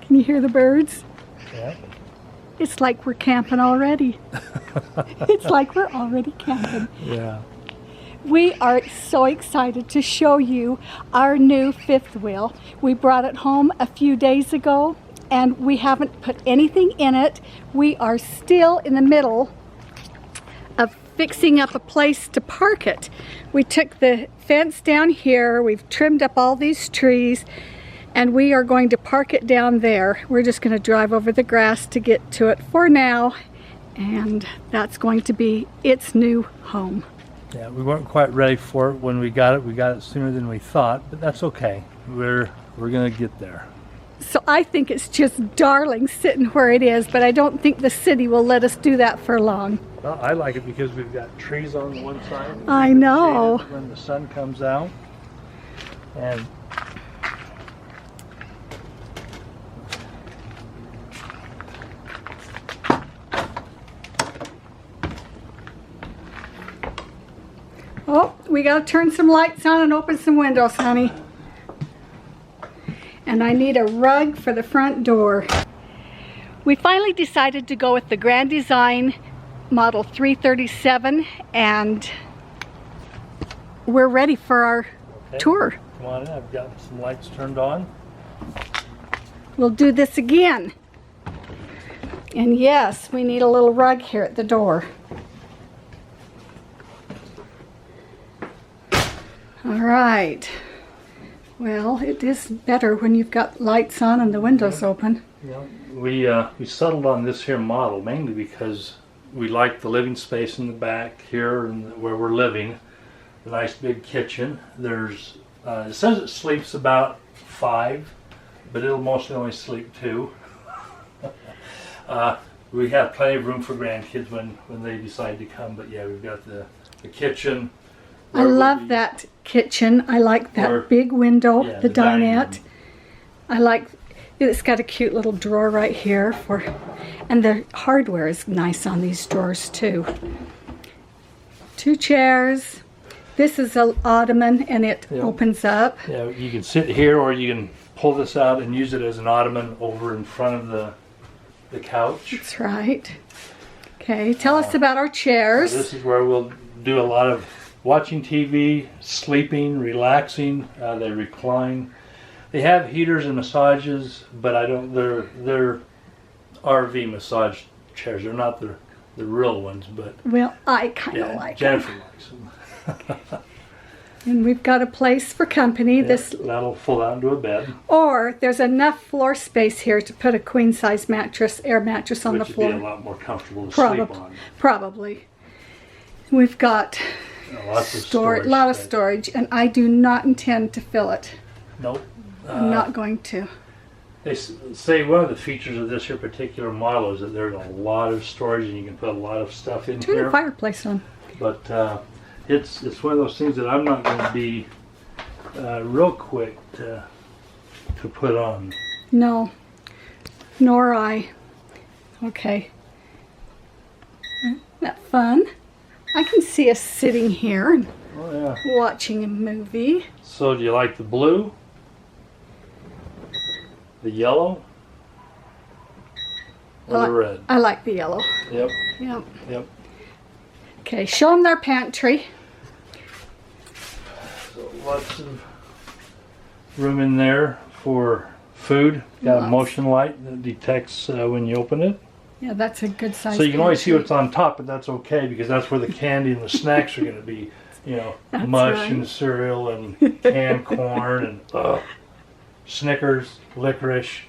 Can you hear the birds? Yeah. It's like we're camping already. It's like we're already camping. Yeah. We are so excited to show you our new fifth wheel. We brought it home a few days ago and we haven't put anything in it. We are still in the middle of fixing up a place to park it. We took the fence down here, we've trimmed up all these trees, and we are going to park it down there. We're just going to drive over the grass to get to it for now, and that's going to be its new home. Yeah, we weren't quite ready for it when we got it. We got it sooner than we thought, but that's okay. We're gonna get there. So I think it's just darling sitting where it is, but I don't think the city will let us do that for long. Well, I like it because we've got trees on one side. I know. When the sun comes out, and oh, we gotta turn some lights on and open some windows, honey. And I need a rug for the front door. We finally decided to go with the Grand Design Model 337, and we're ready for our tour. Come on in, I've got some lights turned on. We'll do this again. And yes, we need a little rug here at the door. All right. Well, it is better when you've got lights on and the windows open. Yeah, we settled on this here model mainly because we like the living space in the back here and where we're living. The nice big kitchen. There's it says it sleeps about 5, but it'll mostly only sleep 2. We have plenty of room for grandkids when they decide to come. But yeah, we've got the kitchen. I love that kitchen. I like that big window, yeah, the dinette. room. I like, it's got a cute little drawer right here and the hardware is nice on these drawers too. 2 chairs. This is an ottoman and it opens up. Yeah, you can sit here or you can pull this out and use it as an ottoman over in front of the couch. That's right. Okay, tell us about our chairs. This is where we'll do a lot of watching TV, sleeping, relaxing. They recline. They have heaters and massages, but I don't. They're RV massage chairs. They're not the real ones, but well, I kind of like Jennifer them. likes them. And we've got a place for company. Yeah, that'll fold out into a bed. Or there's enough floor space here to put a queen size mattress, air mattress on the floor. Which would be a lot more comfortable to sleep on. Probably. We've got lots of storage. A lot of storage, and I do not intend to fill it. Nope. I'm not going to. They say one of the features of this here particular model is that there's a lot of storage and you can put a lot of stuff in here. Turn the fireplace on. But it's one of those things that I'm not going to be real quick to put on. No, nor I. Okay. Isn't that fun? I can see us sitting here and watching a movie. So do you like the blue? The yellow? Or the red? I like the yellow. Yep. Yep. Okay, show them their pantry. So lots of room in there for food. Got a motion light that detects when you open it. Yeah, that's a good size. So you can always see what's on top, but that's okay because that's where the candy and the snacks are going to be. You know, mush and cereal and canned corn and Snickers, licorice,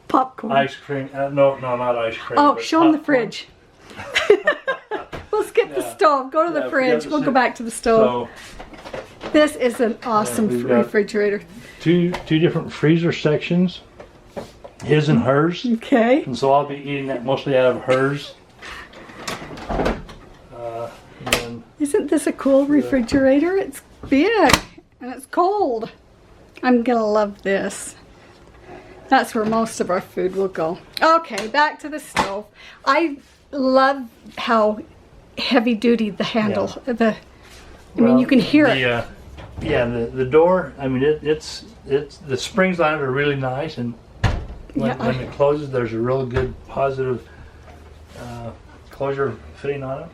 popcorn, ice cream. No, not ice cream. Oh, show them the fridge. We'll skip the stove. Go to the fridge. We'll go back to the stove. So, this is an awesome refrigerator. Two different freezer sections. His and hers. Okay. And so I'll be eating that mostly out of hers. Isn't this a cool refrigerator? It's big and it's cold. I'm gonna love this. That's where most of our food will go. Okay, back to the stove. I love how heavy duty the handle. I mean, you can hear it. The door. I mean, it's the springs on it are really nice, and when it closes, there's a real good positive closure fitting on it.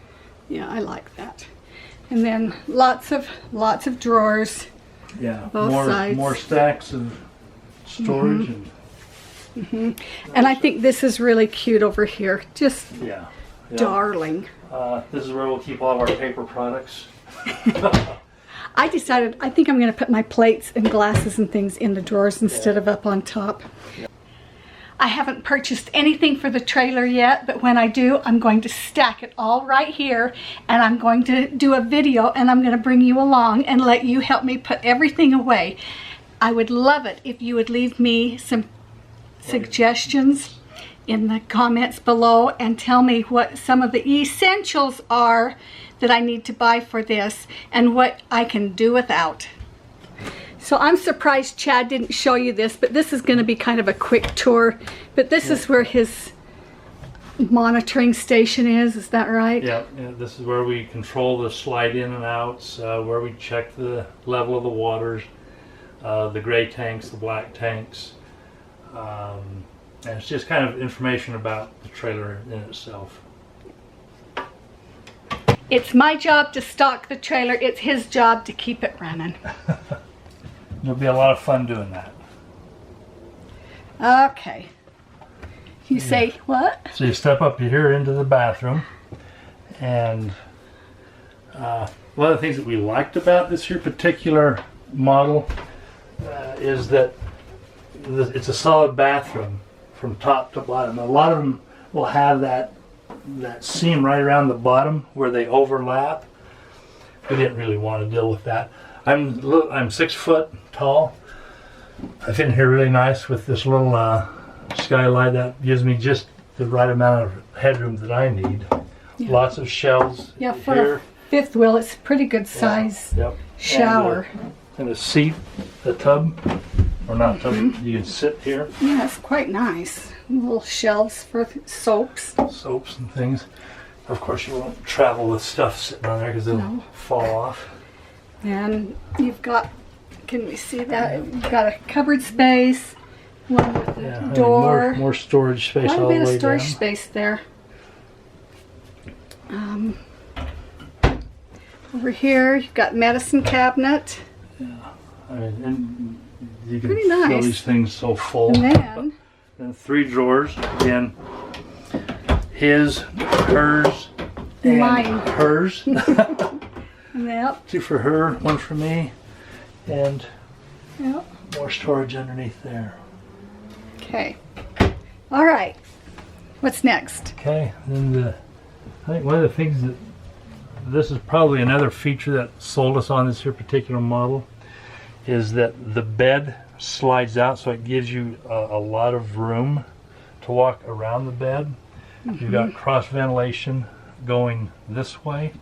Yeah, I like that. And then lots of drawers. Yeah, Both sides. more stacks of storage. And I think this is really cute over here. Just Yeah. darling. This is where we'll keep all of our paper products. I decided I think I'm going to put my plates and glasses and things in the drawers instead of up on top. Yeah. I haven't purchased anything for the trailer yet, but when I do, I'm going to stack it all right here, and I'm going to do a video, and I'm going to bring you along and let you help me put everything away. I would love it if you would leave me some suggestions in the comments below and tell me what some of the essentials are that I need to buy for this and what I can do without. So I'm surprised Chad didn't show you this, but this is going to be kind of a quick tour. But this is where his monitoring station is that right? Yeah, this is where we control the slide in and outs, where we check the level of the waters, the gray tanks, the black tanks. And it's just kind of information about the trailer in itself. It's my job to stock the trailer. It's his job to keep it running. It'll be a lot of fun doing that. Okay. You say what? So you step up here into the bathroom, and one of the things that we liked about this here particular model is that it's a solid bathroom from top to bottom. A lot of them will have that seam right around the bottom where they overlap. We didn't really want to deal with that. I'm 6 foot tall. I fit in here really nice with this little skylight that gives me just the right amount of headroom that I need. Yeah. Lots of shelves. Yeah, for here. a fifth wheel, it's a pretty good size shower. And a seat, a tub, or not tub. You can sit here. Yeah, it's quite nice. Little shelves for soaps. Soaps and things. Of course, you won't travel with stuff sitting on there because it'll fall off. And you've got, can we see that? You've got a cupboard space, one with a door. More storage space Quite all a the bit way of storage down. space there. Over here, you've got medicine cabinet. Yeah, I mean, and you can Pretty nice. fill these things so full. And then 3 drawers. Again, his, hers, and mine. hers. Yep. 2 for her, 1 for me, and Yep. more storage underneath there. Okay. All right. What's next? Okay, then I think one of the things that this is probably another feature that sold us on this here particular model is that the bed slides out, so it gives you a lot of room to walk around the bed. You've got cross ventilation going this way,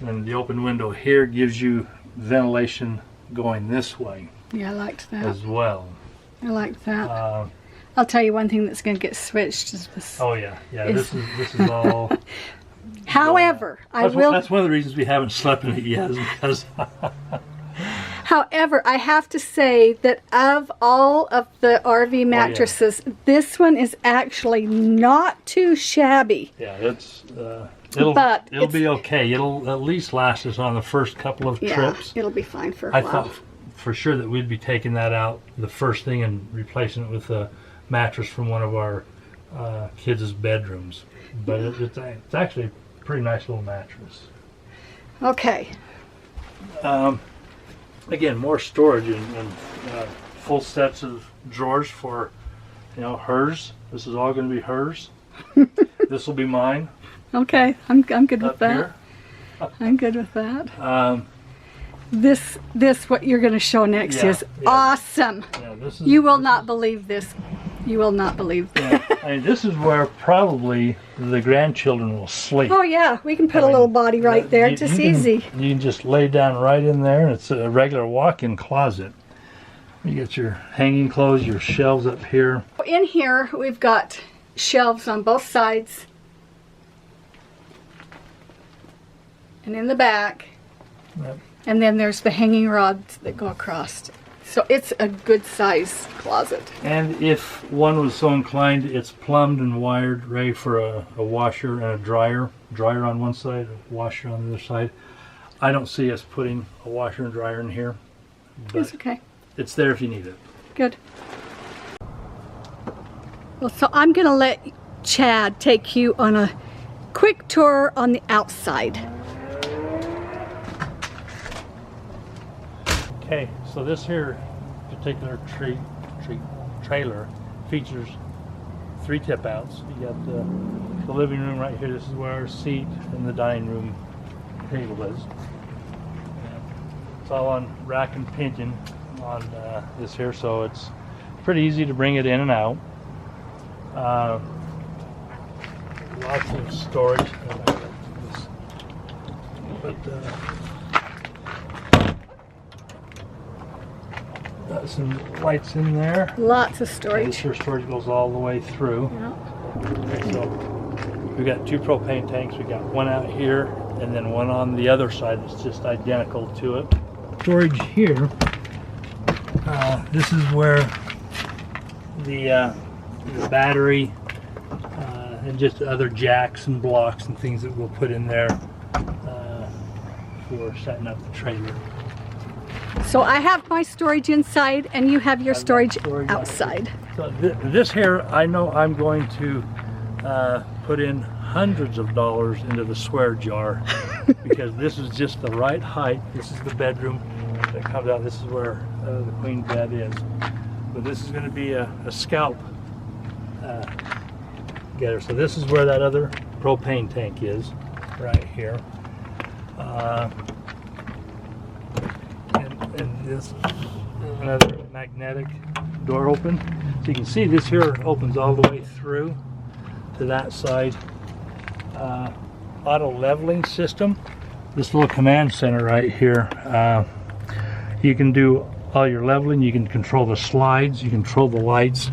and the open window here gives you ventilation going this way Yeah, I liked that. as well. I liked that. I'll tell you one thing that's going to get switched is this. Oh yeah, this is all. However, That's one of the reasons we haven't slept in it yet, is because. However, I have to say that of all of the RV mattresses, this one is actually not too shabby. Yeah, it'll be okay. It'll at least last us on the first couple of trips. It'll be fine for a while. I thought for sure that we'd be taking that out the first thing and replacing it with a mattress from one of our kids' bedrooms. But it's actually a pretty nice little mattress. Okay. Again, more storage and full sets of drawers for, hers. This is all going to be hers. This will be mine. Okay, I'm good with that. Here. I'm good with that. This what you're going to show next is awesome. Yeah, you will not believe this. You will not believe this. Yeah, I mean, this is where probably the grandchildren will sleep. Oh yeah, we can put a little body right there. Just easy. You can just lay down right in there. It's a regular walk-in closet. You get your hanging clothes, your shelves up here. In here, we've got shelves on both sides. And in the back. Yep. And then there's the hanging rods that go across. So it's a good size closet. And if one was so inclined, it's plumbed and wired, ready for a washer and a dryer. Dryer on one side, a washer on the other side. I don't see us putting a washer and dryer in here, but It's okay. it's there if you need it. Good. Well, so I'm going to let Chad take you on a quick tour on the outside. Okay, so this here particular trailer features 3 tip outs. You got the living room right here. This is where our seat and the dining room table is. It's all on rack and pinion on this here, so it's pretty easy to bring it in and out. Lots of storage. But got some lights in there. Lots of This storage. here storage goes all the way through. Yeah. So we've got 2 propane tanks. We got one out here and then one on the other side that's just identical to it. Storage here. This is where the battery and just other jacks and blocks and things that we'll put in there for setting up the trailer. So I have my storage inside and you have your storage outside. So this here, I know I'm going to put in hundreds of dollars into the swear jar because this is just the right height. This is the bedroom that comes out. This is where the queen bed is. But this is going to be a scalp getter. So this is where that other propane tank is, right here. And this another magnetic door open. So you can see this here opens all the way through to that side. Auto leveling system. This little command center right here. You can do all your leveling. You can control the slides. You can control the lights.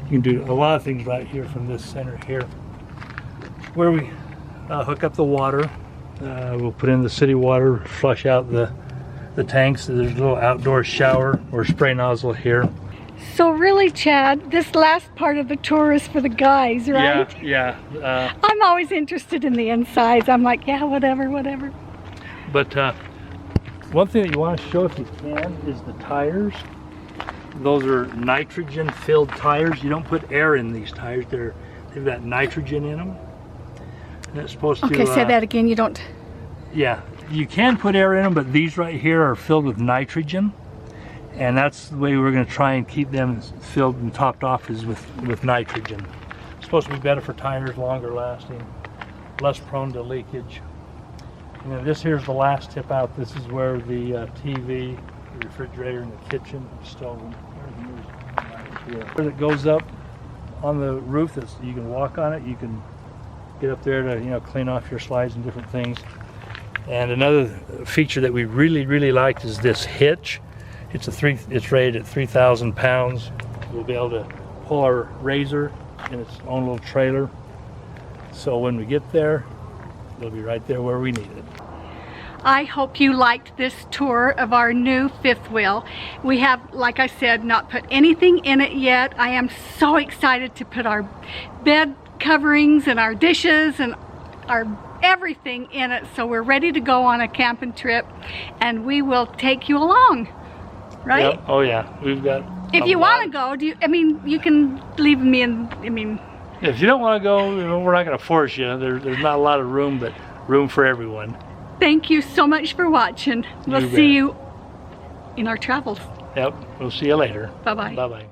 You can do a lot of things right here from this center here. Where we hook up the water. We'll put in the city water, flush out the tanks. There's a little outdoor shower or spray nozzle here. So really, Chad, this last part of the tour is for the guys, right? Yeah. I'm always interested in the insides. I'm like, yeah, whatever. But one thing that you want to show if you can is the tires. Those are nitrogen filled tires. You don't put air in these tires. They've got nitrogen in them. And it's supposed to... Okay, say that again. You don't... Yeah, you can put air in them, but these right here are filled with nitrogen. And that's the way we're going to try and keep them filled and topped off is with nitrogen. It's supposed to be better for tires, longer lasting, less prone to leakage. And then this here's the last tip out. This is where the TV, the refrigerator, and the kitchen, the stove, everything is right here. Where it goes up on the roof, you can walk on it. You can get up there to clean off your slides and different things. And another feature that we really liked is this hitch. It's rated at 3,000 pounds. We'll be able to pull our razor in its own little trailer. So when we get there, it'll be right there where we need it. I hope you liked this tour of our new fifth wheel. We have, like I said, not put anything in it yet. I am so excited to put our bed coverings and our dishes and our everything in it. So we're ready to go on a camping trip and we will take you along, right? Yep. Oh yeah, we've got... If you want to go, you can leave me in, If you don't want to go, we're not going to force you. There's not a lot of room, but room for everyone. Thank you so much for watching. We'll see you in our travels. Yep, we'll see you later. Bye-bye. Bye-bye.